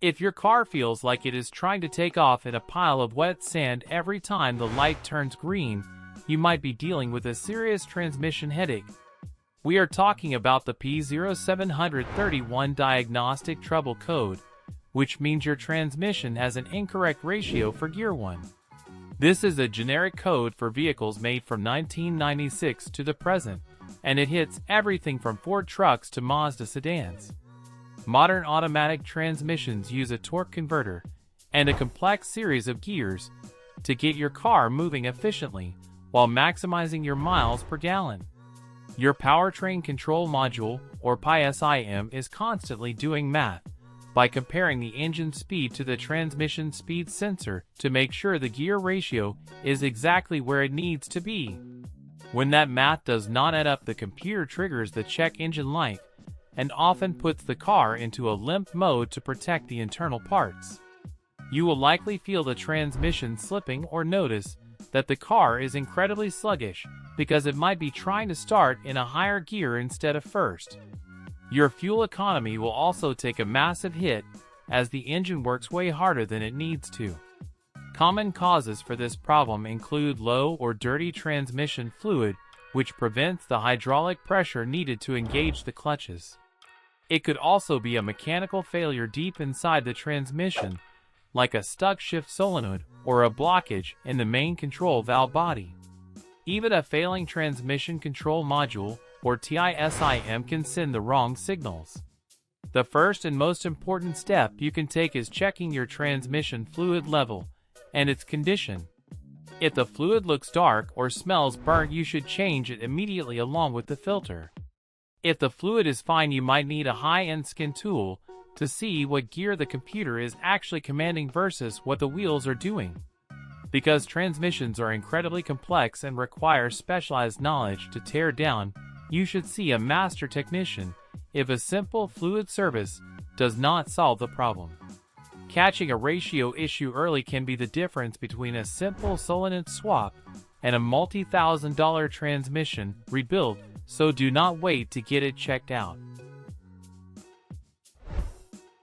If your car feels like it is trying to take off in a pile of wet sand every time the light turns green, you might be dealing with a serious transmission headache. We are talking about the P0731 diagnostic trouble code, which means your transmission has an incorrect ratio for gear 1. This is a generic code for vehicles made from 1996 to the present, and it hits everything from Ford trucks to Mazda sedans. Modern automatic transmissions use a torque converter and a complex series of gears to get your car moving efficiently while maximizing your miles per gallon. Your powertrain control module, or PSIM, is constantly doing math by comparing the engine speed to the transmission speed sensor to make sure the gear ratio is exactly where it needs to be. When that math does not add up, the computer triggers the check engine light and often puts the car into a limp mode to protect the internal parts. You will likely feel the transmission slipping or notice that the car is incredibly sluggish because it might be trying to start in a higher gear instead of first. Your fuel economy will also take a massive hit as the engine works way harder than it needs to. Common causes for this problem include low or dirty transmission fluid, which prevents the hydraulic pressure needed to engage the clutches. It could also be a mechanical failure deep inside the transmission, like a stuck shift solenoid or a blockage in the main control valve body. Even a failing transmission control module, or TISIM, can send the wrong signals. The first and most important step you can take is checking your transmission fluid level and its condition. If the fluid looks dark or smells burnt, you should change it immediately along with the filter. If the fluid is fine, you might need a high-end skin tool to see what gear the computer is actually commanding versus what the wheels are doing. Because transmissions are incredibly complex and require specialized knowledge to tear down, you should see a master technician if a simple fluid service does not solve the problem. Catching a ratio issue early can be the difference between a simple solenoid swap and a multi-$1,000 transmission rebuild, so do not wait to get it checked out.